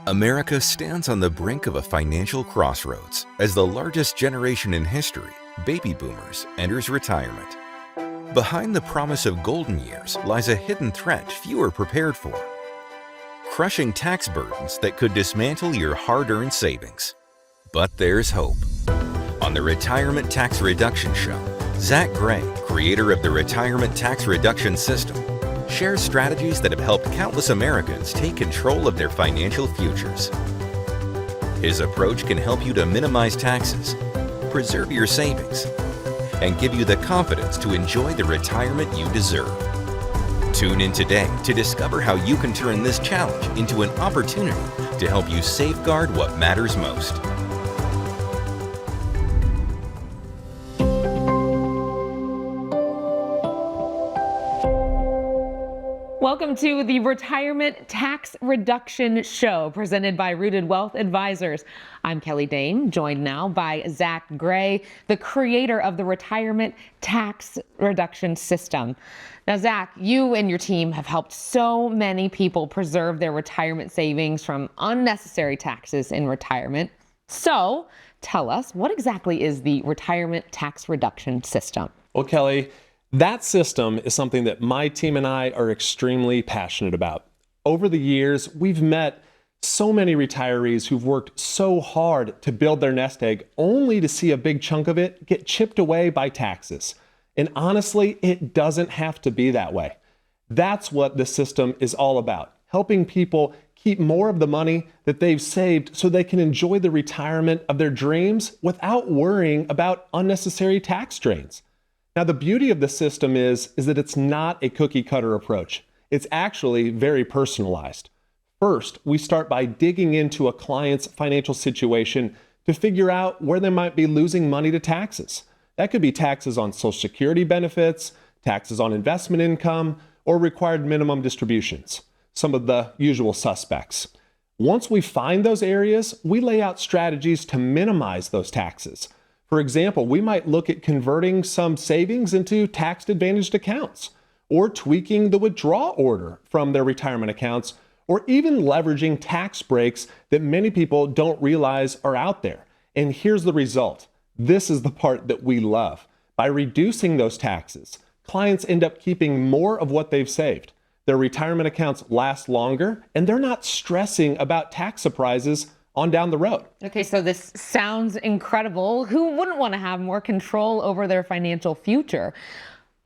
America stands on the brink of a financial crossroads as the largest generation in history, baby boomers, enters retirement. Behind the promise of golden years lies a hidden threat few are prepared for. Crushing tax burdens that could dismantle your hard-earned savings. But there's hope. On the Retirement Tax Reduction Show, Zach Gray, creator of the Retirement Tax Reduction System, shares strategies that have helped countless Americans take control of their financial futures. His approach can help you to minimize taxes, preserve your savings, and give you the confidence to enjoy the retirement you deserve. Tune in today to discover how you can turn this challenge into an opportunity to help you safeguard what matters most. Welcome to the Retirement Tax Reduction Show, presented by Rooted Wealth Advisors. I'm Kelly Dane, joined now by Zach Gray, the creator of the Retirement Tax Reduction System. Now, Zach, you and your team have helped so many people preserve their retirement savings from unnecessary taxes in retirement. So, tell us, what exactly is the Retirement Tax Reduction System? Well, Kelly, that system is something that my team and I are extremely passionate about. Over the years, we've met so many retirees who've worked so hard to build their nest egg only to see a big chunk of it get chipped away by taxes. And honestly, it doesn't have to be that way. That's what the system is all about, helping people keep more of the money that they've saved so they can enjoy the retirement of their dreams without worrying about unnecessary tax drains. Now, the beauty of the system is that it's not a cookie cutter approach. It's actually very personalized. First, we start by digging into a client's financial situation to figure out where they might be losing money to taxes. That could be taxes on Social Security benefits, taxes on investment income, or required minimum distributions, some of the usual suspects. Once we find those areas, we lay out strategies to minimize those taxes. For example, we might look at converting some savings into tax-advantaged accounts, or tweaking the withdrawal order from their retirement accounts, or even leveraging tax breaks that many people don't realize are out there. And here's the result. This is the part that we love. By reducing those taxes, clients end up keeping more of what they've saved. Their retirement accounts last longer, and they're not stressing about tax surprises on down the road. Okay, so this sounds incredible. Who wouldn't want to have more control over their financial future?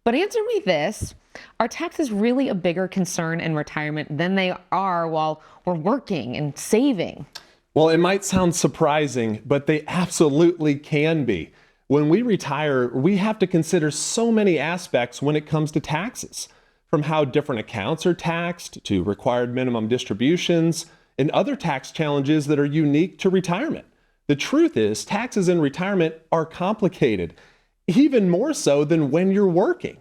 But answer me this, are taxes really a bigger concern in retirement than they are while we're working and saving? Well, it might sound surprising, but they absolutely can be. When we retire, we have to consider so many aspects when it comes to taxes, from how different accounts are taxed to required minimum distributions, and other tax challenges that are unique to retirement. The truth is, taxes in retirement are complicated, even more so than when you're working.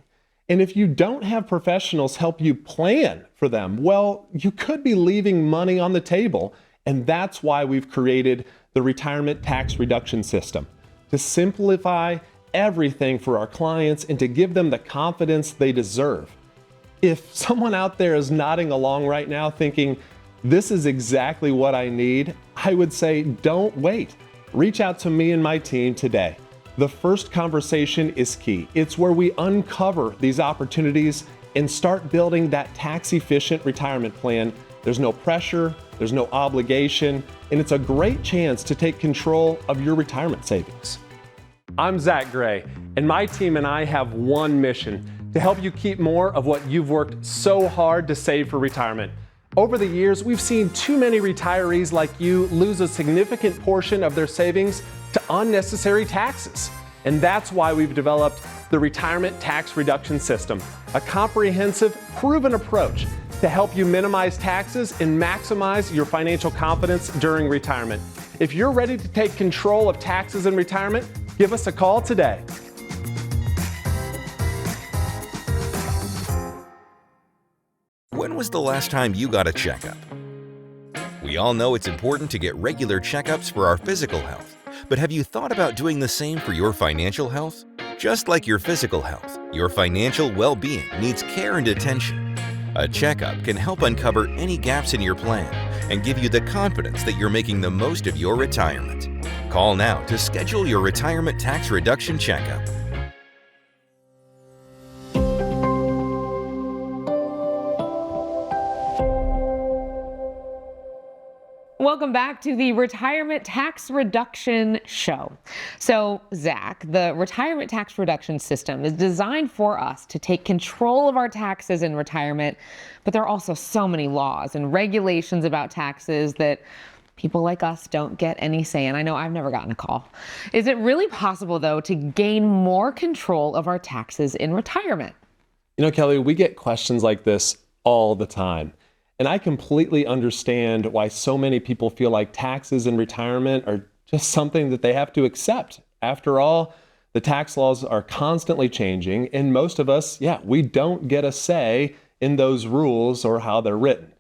And if you don't have professionals help you plan for them, well, you could be leaving money on the table. And that's why we've created the Retirement Tax Reduction System, to simplify everything for our clients and to give them the confidence they deserve. If someone out there is nodding along right now thinking, this is exactly what I need, I would say, don't wait. Reach out to me and my team today. The first conversation is key. It's where we uncover these opportunities and start building that tax-efficient retirement plan. There's no pressure, there's no obligation, and it's a great chance to take control of your retirement savings. I'm Zach Gray, and my team and I have one mission: to help you keep more of what you've worked so hard to save for retirement. Over the years, we've seen too many retirees like you lose a significant portion of their savings to unnecessary taxes. And that's why we've developed the Retirement Tax Reduction System, a comprehensive, proven approach to help you minimize taxes and maximize your financial confidence during retirement. If you're ready to take control of taxes in retirement, give us a call today. When was the last time you got a checkup? We all know it's important to get regular checkups for our physical health, but have you thought about doing the same for your financial health? Just like your physical health, your financial well-being needs care and attention. A checkup can help uncover any gaps in your plan and give you the confidence that you're making the most of your retirement. Call now to schedule your retirement tax reduction checkup. Welcome back to the Retirement Tax Reduction Show. So, Zach, the retirement tax reduction system is designed for us to take control of our taxes in retirement, but there are also so many laws and regulations about taxes that people like us don't get any say in. I know I've never gotten a call. Is it really possible, though, to gain more control of our taxes in retirement? You know, Kelly, we get questions like this all the time. And I completely understand why so many people feel like taxes in retirement are just something that they have to accept. After all, the tax laws are constantly changing, and most of us, we don't get a say in those rules or how they're written.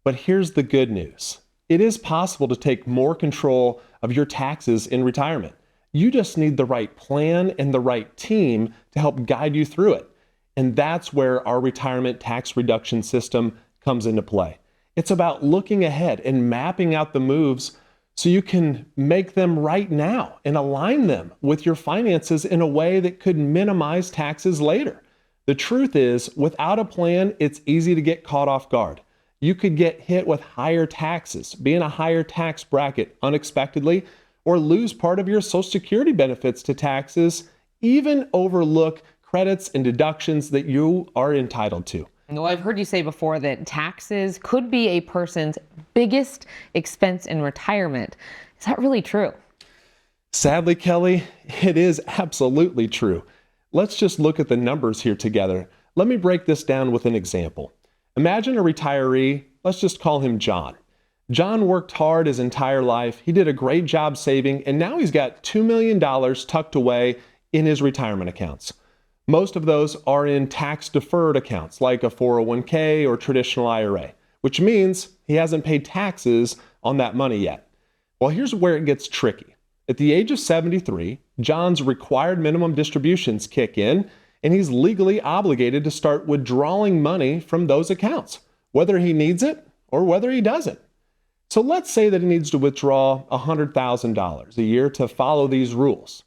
But here's the good news. It is possible to take more control of your taxes in retirement. You just need the right plan and the right team to help guide you through it. And that's where our retirement tax reduction system comes into play. It's about looking ahead and mapping out the moves so you can make them right now and align them with your finances in a way that could minimize taxes later. The truth is, without a plan, it's easy to get caught off guard. You could get hit with higher taxes, be in a higher tax bracket unexpectedly, or lose part of your Social Security benefits to taxes, even overlook credits and deductions that you are entitled to. Well, I've heard you say before that taxes could be a person's biggest expense in retirement. Is that really true? Sadly, Kelly, it is absolutely true. Let's just look at the numbers here together. Let me break this down with an example. Imagine a retiree, let's just call him John. John worked hard his entire life. He did a great job saving, and now he's got $2 million tucked away in his retirement accounts. Most of those are in tax-deferred accounts, like a 401k or traditional IRA, which means he hasn't paid taxes on that money yet. Well, here's where it gets tricky. At the age of 73, John's required minimum distributions kick in, and he's legally obligated to start withdrawing money from those accounts, whether he needs it or whether he doesn't. So let's say that he needs to withdraw $100,000 a year to follow these rules.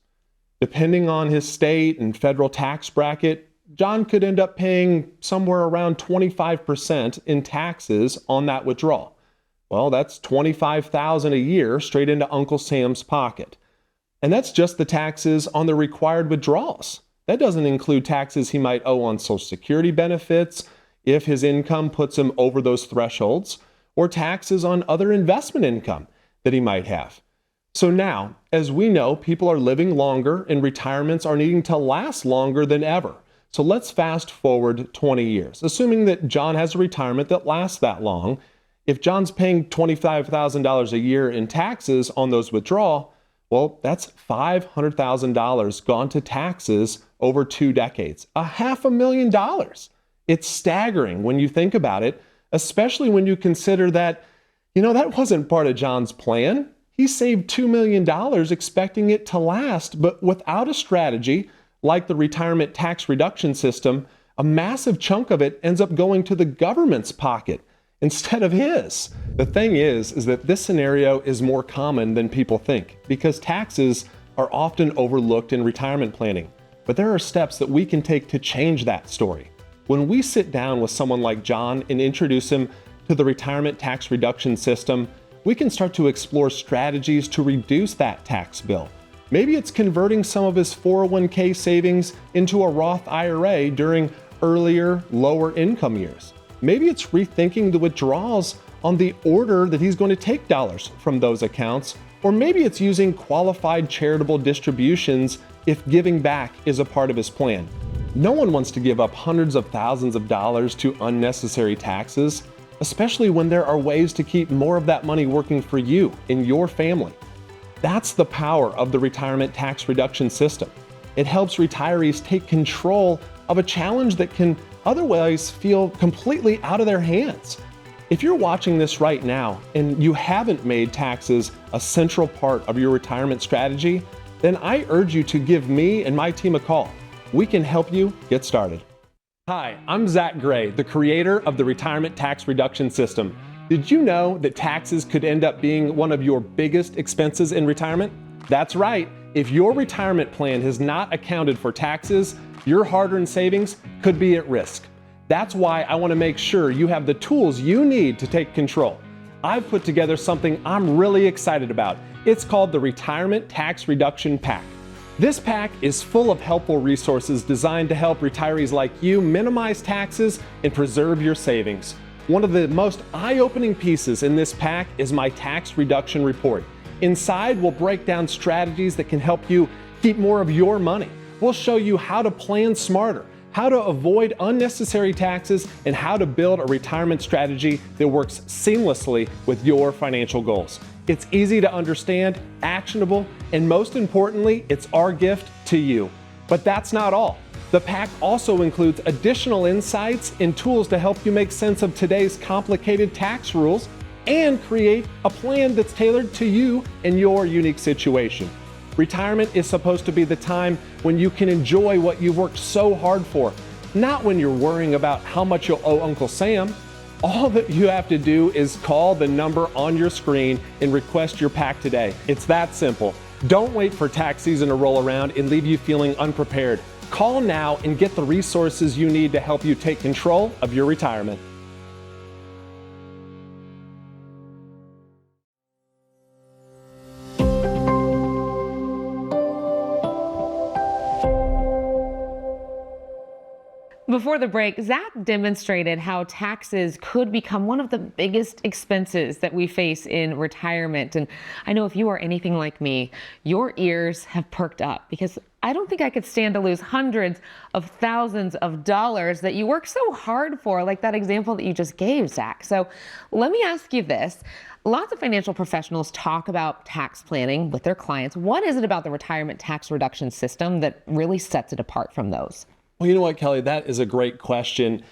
Depending on his state and federal tax bracket, John could end up paying somewhere around 25% in taxes on that withdrawal. Well, that's $25,000 a year straight into Uncle Sam's pocket. And that's just the taxes on the required withdrawals. That doesn't include taxes he might owe on Social Security benefits if his income puts him over those thresholds, or taxes on other investment income that he might have. So now, as we know, people are living longer and retirements are needing to last longer than ever. So let's fast forward 20 years, assuming that John has a retirement that lasts that long. If John's paying $25,000 a year in taxes on those withdrawals, well, that's $500,000 gone to taxes over 2 decades, $500,000. It's staggering when you think about it, especially when you consider that, that wasn't part of John's plan. He saved $2 million expecting it to last, but without a strategy like the retirement tax reduction system, a massive chunk of it ends up going to the government's pocket instead of his. The thing is that this scenario is more common than people think because taxes are often overlooked in retirement planning. But there are steps that we can take to change that story. When we sit down with someone like John and introduce him to the retirement tax reduction system, we can start to explore strategies to reduce that tax bill. Maybe it's converting some of his 401k savings into a Roth IRA during earlier, lower income years. Maybe it's rethinking the withdrawals on the order that he's going to take dollars from those accounts, or maybe it's using qualified charitable distributions if giving back is a part of his plan. No one wants to give up hundreds of thousands of dollars to unnecessary taxes, especially when there are ways to keep more of that money working for you and your family. That's the power of the retirement tax reduction system. It helps retirees take control of a challenge that can otherwise feel completely out of their hands. If you're watching this right now and you haven't made taxes a central part of your retirement strategy, then I urge you to give me and my team a call. We can help you get started. Hi, I'm Zach Gray, the creator of the Retirement Tax Reduction System. Did you know that taxes could end up being one of your biggest expenses in retirement? That's right. If your retirement plan has not accounted for taxes, your hard-earned savings could be at risk. That's why I want to make sure you have the tools you need to take control. I've put together something I'm really excited about. It's called the Retirement Tax Reduction Pack. This pack is full of helpful resources designed to help retirees like you minimize taxes and preserve your savings. One of the most eye-opening pieces in this pack is my tax reduction report. Inside, we'll break down strategies that can help you keep more of your money. We'll show you how to plan smarter, how to avoid unnecessary taxes, and how to build a retirement strategy that works seamlessly with your financial goals. It's easy to understand, actionable, and most importantly, it's our gift to you. But that's not all. The pack also includes additional insights and tools to help you make sense of today's complicated tax rules and create a plan that's tailored to you and your unique situation. Retirement is supposed to be the time when you can enjoy what you've worked so hard for, not when you're worrying about how much you'll owe Uncle Sam. All that you have to do is call the number on your screen and request your pack today. It's that simple. Don't wait for tax season to roll around and leave you feeling unprepared. Call now and get the resources you need to help you take control of your retirement. Before the break, Zach demonstrated how taxes could become one of the biggest expenses that we face in retirement. And I know if you are anything like me, your ears have perked up because I don't think I could stand to lose hundreds of thousands of dollars that you work so hard for, like that example that you just gave, Zach. So let me ask you this. Lots of financial professionals talk about tax planning with their clients. What is it about the retirement tax reduction system that really sets it apart from those? Well, you know what, Kelly, that is a great question.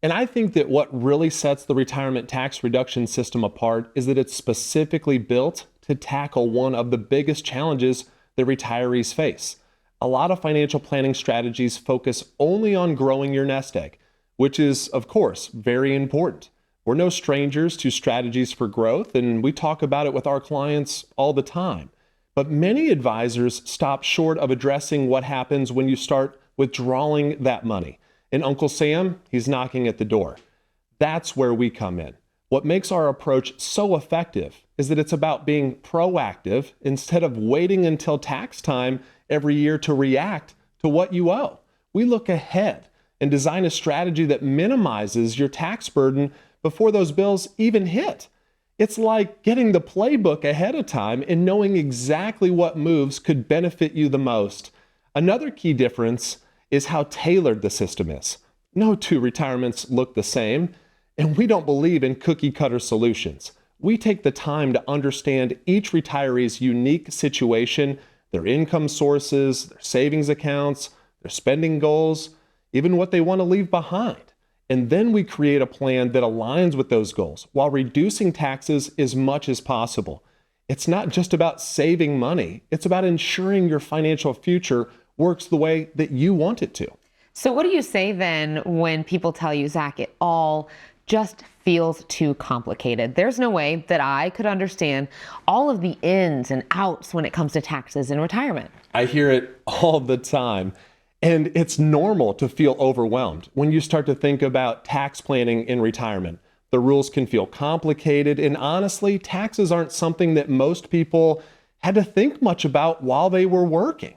And I think that what really sets the retirement tax reduction system apart is that it's specifically built to tackle one of the biggest challenges that retirees face. A lot of financial planning strategies focus only on growing your nest egg, which is, of course, very important. We're no strangers to strategies for growth, and we talk about it with our clients all the time. But many advisors stop short of addressing what happens when you start withdrawing that money. And Uncle Sam, he's knocking at the door. That's where we come in. What makes our approach so effective is that it's about being proactive instead of waiting until tax time every year to react to what you owe. We look ahead and design a strategy that minimizes your tax burden before those bills even hit. It's like getting the playbook ahead of time and knowing exactly what moves could benefit you the most. Another key difference is how tailored the system is. No two retirements look the same, and we don't believe in cookie-cutter solutions. We take the time to understand each retiree's unique situation, their income sources, their savings accounts, their spending goals, even what they want to leave behind. And then we create a plan that aligns with those goals while reducing taxes as much as possible. It's not just about saving money, it's about ensuring your financial future works the way that you want it to. So what do you say then when people tell you, Zach, it all just feels too complicated? There's no way that I could understand all of the ins and outs when it comes to taxes in retirement. I hear it all the time. And it's normal to feel overwhelmed when you start to think about tax planning in retirement. The rules can feel complicated, and honestly, taxes aren't something that most people had to think much about while they were working.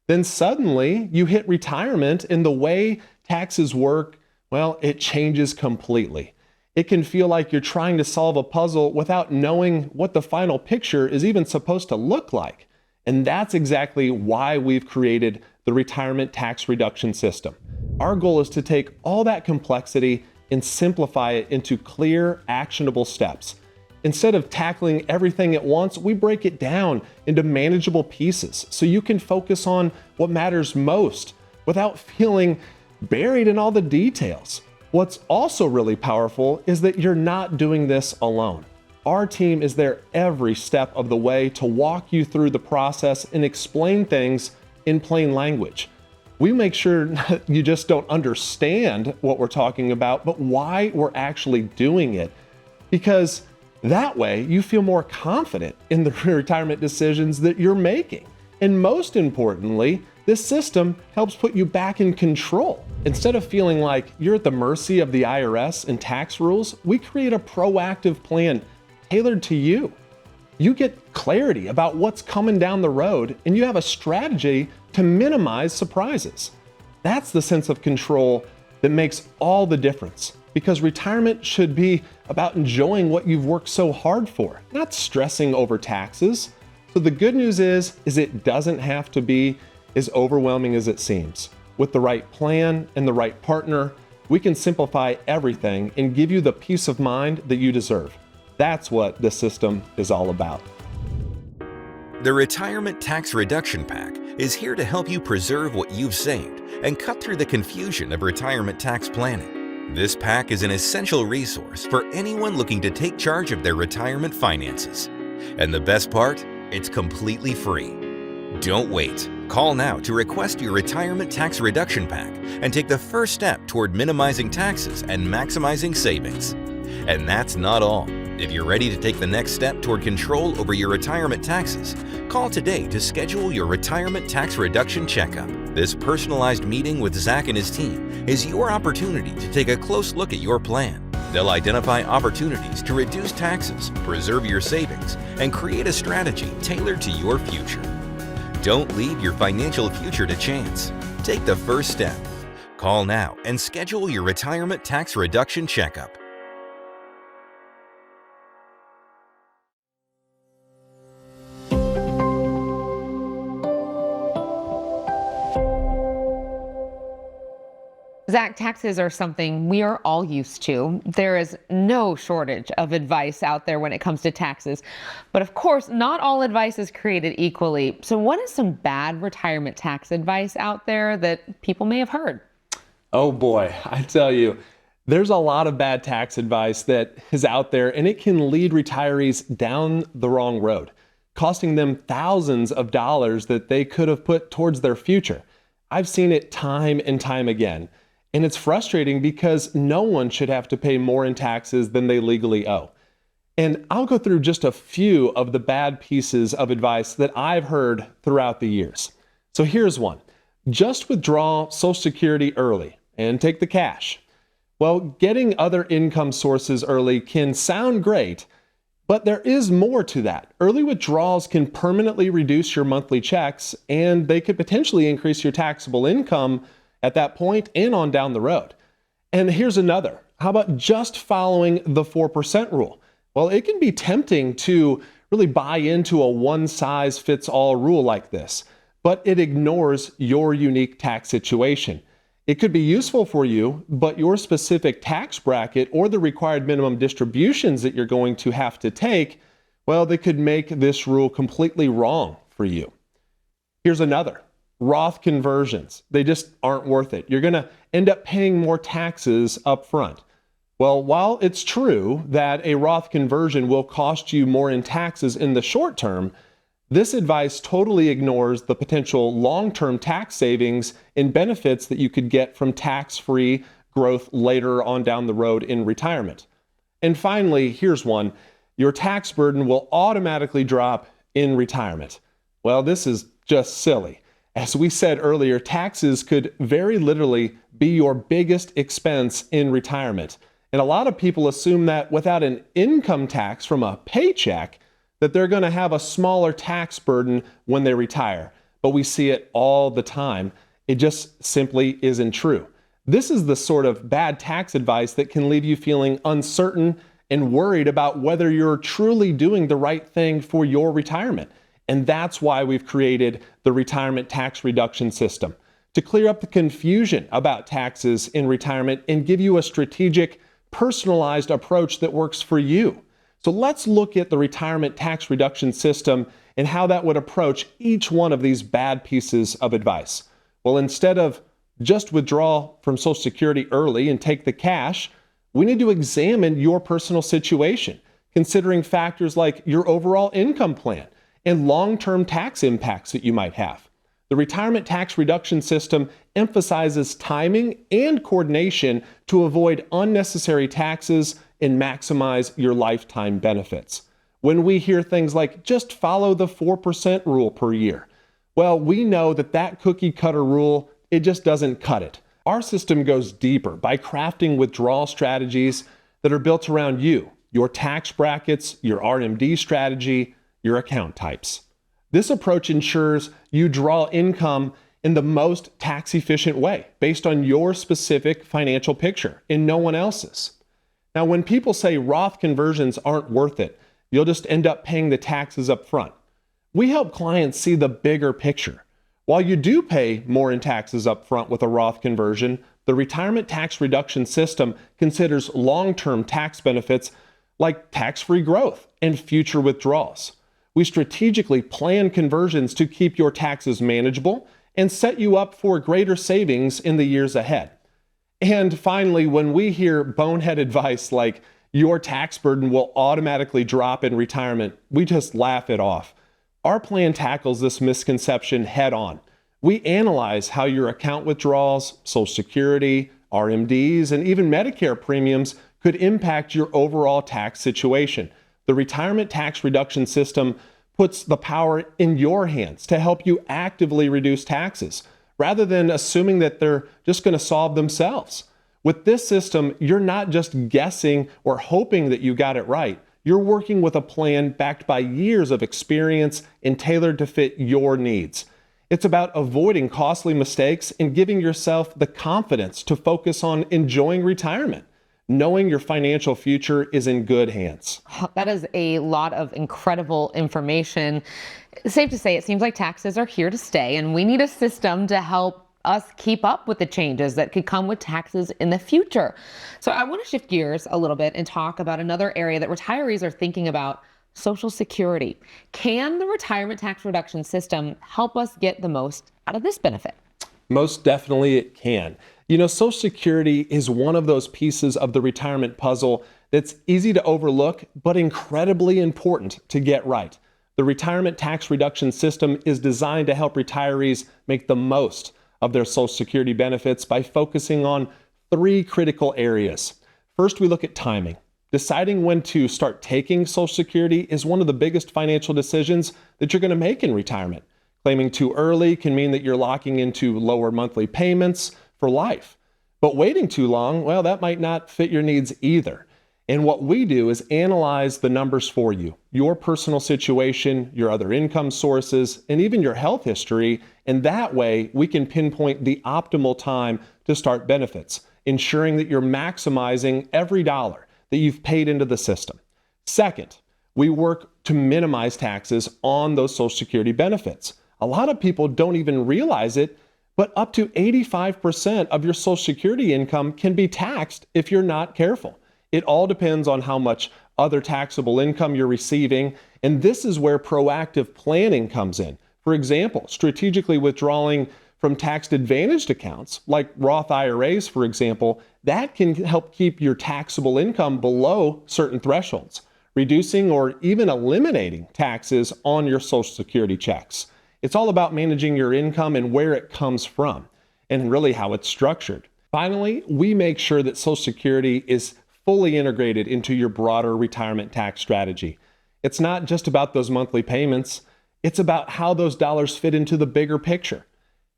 Then suddenly you hit retirement and the way taxes work, well, it changes completely. It can feel like you're trying to solve a puzzle without knowing what the final picture is even supposed to look like. And that's exactly why we've created the retirement tax reduction system. Our goal is to take all that complexity and simplify it into clear, actionable steps. Instead of tackling everything at once, we break it down into manageable pieces so you can focus on what matters most without feeling buried in all the details. What's also really powerful is that you're not doing this alone. Our team is there every step of the way to walk you through the process and explain things in plain language. We make sure you just don't understand what we're talking about, but why we're actually doing it. because that way you feel more confident in the retirement decisions that you're making. And most importantly, this system helps put you back in control. Instead of feeling like you're at the mercy of the IRS and tax rules, we create a proactive plan tailored to you. You get clarity about what's coming down the road, and you have a strategy to minimize surprises. That's the sense of control that makes all the difference, because retirement should be about enjoying what you've worked so hard for, not stressing over taxes. So the good news is it doesn't have to be as overwhelming as it seems. With the right plan and the right partner, we can simplify everything and give you the peace of mind that you deserve. That's what this system is all about. The Retirement Tax Reduction Pack is here to help you preserve what you've saved and cut through the confusion of retirement tax planning. This pack is an essential resource for anyone looking to take charge of their retirement finances. And the best part? It's completely free. Don't wait. Call now to request your Retirement Tax Reduction Pack and take the first step toward minimizing taxes and maximizing savings. And that's not all. If you're ready to take the next step toward control over your retirement taxes, call today to schedule your Retirement Tax Reduction Checkup. This personalized meeting with Zach and his team is your opportunity to take a close look at your plan. They'll identify opportunities to reduce taxes, preserve your savings, and create a strategy tailored to your future. Don't leave your financial future to chance. Take the first step. Call now and schedule your Retirement Tax Reduction Checkup. Zach, taxes are something we are all used to. There is no shortage of advice out there when it comes to taxes. But of course, not all advice is created equally. So what is some bad retirement tax advice out there that people may have heard? Oh boy, I tell you, there's a lot of bad tax advice that is out there, and it can lead retirees down the wrong road, costing them thousands of dollars that they could have put towards their future. I've seen it time and time again. And it's frustrating because no one should have to pay more in taxes than they legally owe. And I'll go through just a few of the bad pieces of advice that I've heard throughout the years. So here's one. Just withdraw Social Security early and take the cash. Well, getting other income sources early can sound great, but there is more to that. Early withdrawals can permanently reduce your monthly checks, and they could potentially increase your taxable income at that point and on down the road. And here's another. How about just following the 4% rule? Well, it can be tempting to really buy into a one-size-fits-all rule like this, but it ignores your unique tax situation. It could be useful for you, but your specific tax bracket or the required minimum distributions that you're going to have to take, well, they could make this rule completely wrong for you. Here's another. Roth conversions. They just aren't worth it. You're going to end up paying more taxes up front. Well, while it's true that a Roth conversion will cost you more in taxes in the short term, this advice totally ignores the potential long-term tax savings and benefits that you could get from tax-free growth later on down the road in retirement. And finally, here's one. Your tax burden will automatically drop in retirement. Well, this is just silly. As we said earlier, taxes could very literally be your biggest expense in retirement. And a lot of people assume that without an income tax from a paycheck, that they're going to have a smaller tax burden when they retire. But we see it all the time. It just simply isn't true. This is the sort of bad tax advice that can leave you feeling uncertain and worried about whether you're truly doing the right thing for your retirement. And that's why we've created the Retirement Tax Reduction System, to clear up the confusion about taxes in retirement and give you a strategic, personalized approach that works for you. So let's look at the Retirement Tax Reduction System and how that would approach each one of these bad pieces of advice. Well, instead of just withdraw from Social Security early and take the cash, we need to examine your personal situation, considering factors like your overall income plan and long-term tax impacts that you might have. The Retirement Tax Reduction System emphasizes timing and coordination to avoid unnecessary taxes and maximize your lifetime benefits. When we hear things like just follow the 4% rule per year, well, we know that cookie cutter rule, it just doesn't cut it. Our system goes deeper by crafting withdrawal strategies that are built around you, your tax brackets, your RMD strategy, your account types. This approach ensures you draw income in the most tax-efficient way based on your specific financial picture and no one else's. Now, when people say Roth conversions aren't worth it, you'll just end up paying the taxes up front. We help clients see the bigger picture. While you do pay more in taxes up front with a Roth conversion, the retirement tax reduction system considers long-term tax benefits like tax-free growth and future withdrawals. We strategically plan conversions to keep your taxes manageable and set you up for greater savings in the years ahead. And finally, when we hear bonehead advice like your tax burden will automatically drop in retirement, we just laugh it off. Our plan tackles this misconception head on. We analyze how your account withdrawals, Social Security, RMDs, and even Medicare premiums could impact your overall tax situation. The retirement tax reduction system puts the power in your hands to help you actively reduce taxes, rather than assuming that they're just going to solve themselves. With this system, you're not just guessing or hoping that you got it right. You're working with a plan backed by years of experience and tailored to fit your needs. It's about avoiding costly mistakes and giving yourself the confidence to focus on enjoying retirement, knowing your financial future is in good hands. That is a lot of incredible information. Safe to say, it seems like taxes are here to stay, and we need a system to help us keep up with the changes that could come with taxes in the future. So I want to shift gears a little bit and talk about another area that retirees are thinking about: Social Security. Can the retirement tax reduction system help us get the most out of this benefit? Most definitely it can. You know, Social Security is one of those pieces of the retirement puzzle that's easy to overlook, but incredibly important to get right. The retirement tax reduction system is designed to help retirees make the most of their Social Security benefits by focusing on 3 critical areas. First, we look at timing. Deciding when to start taking Social Security is one of the biggest financial decisions that you're going to make in retirement. Claiming too early can mean that you're locking into lower monthly payments for life. But waiting too long, well, that might not fit your needs either. And what we do is analyze the numbers for you, your personal situation, your other income sources, and even your health history. And that way we can pinpoint the optimal time to start benefits, ensuring that you're maximizing every dollar that you've paid into the system. Second, we work to minimize taxes on those Social Security benefits. A lot of people don't even realize it, but up to 85% of your Social Security income can be taxed if you're not careful. It all depends on how much other taxable income you're receiving, and this is where proactive planning comes in. For example, strategically withdrawing from tax-advantaged accounts, like Roth IRAs, for example, that can help keep your taxable income below certain thresholds, reducing or even eliminating taxes on your Social Security checks. It's all about managing your income and where it comes from, and really how it's structured. Finally, we make sure that Social Security is fully integrated into your broader retirement tax strategy. It's not just about those monthly payments, it's about how those dollars fit into the bigger picture.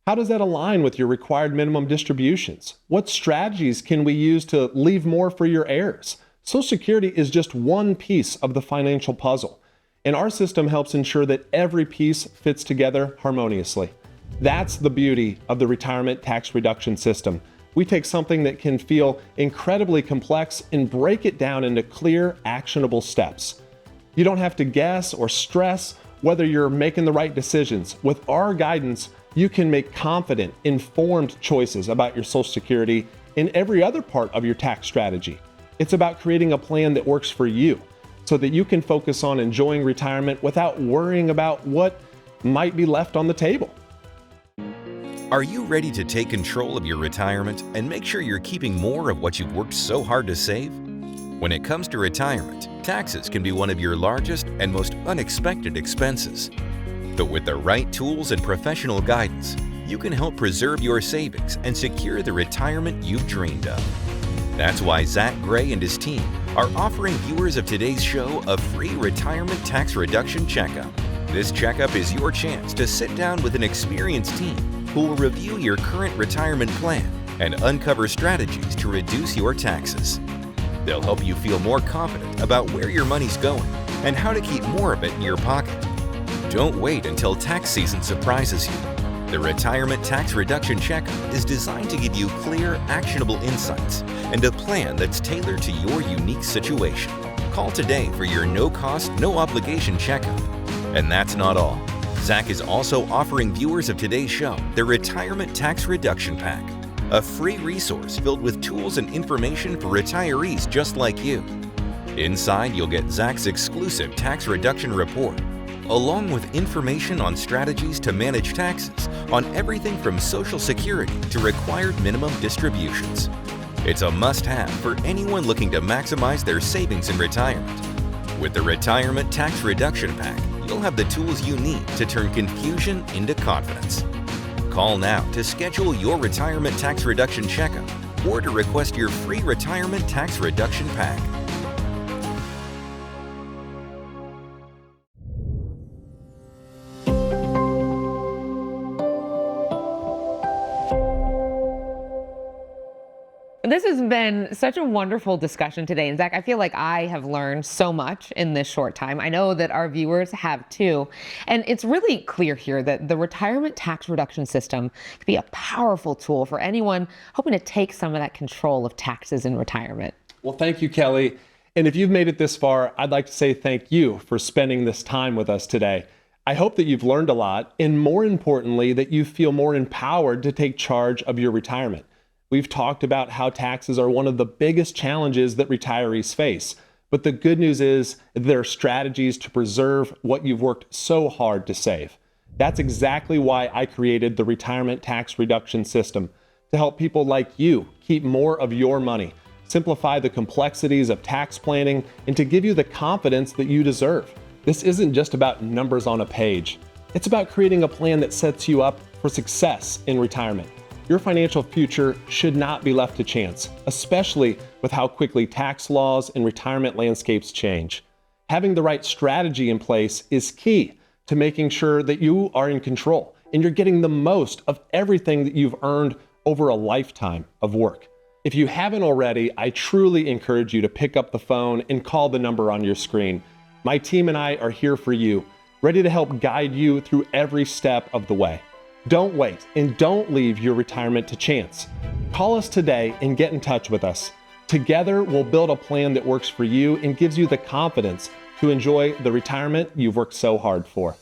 How does that align with your required minimum distributions? What strategies can we use to leave more for your heirs? Social Security is just one piece of the financial puzzle, and our system helps ensure that every piece fits together harmoniously. That's the beauty of the retirement tax reduction system. We take something that can feel incredibly complex and break it down into clear, actionable steps. You don't have to guess or stress whether you're making the right decisions. With our guidance, you can make confident, informed choices about your Social Security and every other part of your tax strategy. It's about creating a plan that works for you so that you can focus on enjoying retirement without worrying about what might be left on the table. Are you ready to take control of your retirement and make sure you're keeping more of what you've worked so hard to save? When it comes to retirement, taxes can be one of your largest and most unexpected expenses. But with the right tools and professional guidance, you can help preserve your savings and secure the retirement you've dreamed of. That's why Zach Gray and his team are offering viewers of today's show a free retirement tax reduction checkup. This checkup is your chance to sit down with an experienced team who will review your current retirement plan and uncover strategies to reduce your taxes. They'll help you feel more confident about where your money's going and how to keep more of it in your pocket. Don't wait until tax season surprises you. The Retirement Tax Reduction Checkup is designed to give you clear, actionable insights and a plan that's tailored to your unique situation. Call today for your no-cost, no-obligation checkup. And that's not all. Zach is also offering viewers of today's show the Retirement Tax Reduction Pack, a free resource filled with tools and information for retirees just like you. Inside, you'll get Zach's exclusive tax reduction report, along with information on strategies to manage taxes on everything from Social Security to required minimum distributions. It's a must-have for anyone looking to maximize their savings in retirement. With the Retirement Tax Reduction Pack, you'll have the tools you need to turn confusion into confidence. Call now to schedule your Retirement Tax Reduction Checkup or to request your free Retirement Tax Reduction Pack. This has been such a wonderful discussion today. And Zach, I feel like I have learned so much in this short time. I know that our viewers have too. And it's really clear here that the retirement tax reduction system could be a powerful tool for anyone hoping to take some of that control of taxes in retirement. Well, thank you, Kelly. And if you've made it this far, I'd like to say thank you for spending this time with us today. I hope that you've learned a lot, and more importantly, that you feel more empowered to take charge of your retirement. We've talked about how taxes are one of the biggest challenges that retirees face. But the good news is there are strategies to preserve what you've worked so hard to save. That's exactly why I created the Retirement Tax Reduction System, to help people like you keep more of your money, simplify the complexities of tax planning, and to give you the confidence that you deserve. This isn't just about numbers on a page. It's about creating a plan that sets you up for success in retirement. Your financial future should not be left to chance, especially with how quickly tax laws and retirement landscapes change. Having the right strategy in place is key to making sure that you are in control and you're getting the most of everything that you've earned over a lifetime of work. If you haven't already, I truly encourage you to pick up the phone and call the number on your screen. My team and I are here for you, ready to help guide you through every step of the way. Don't wait and don't leave your retirement to chance. Call us today and get in touch with us. Together, we'll build a plan that works for you and gives you the confidence to enjoy the retirement you've worked so hard for.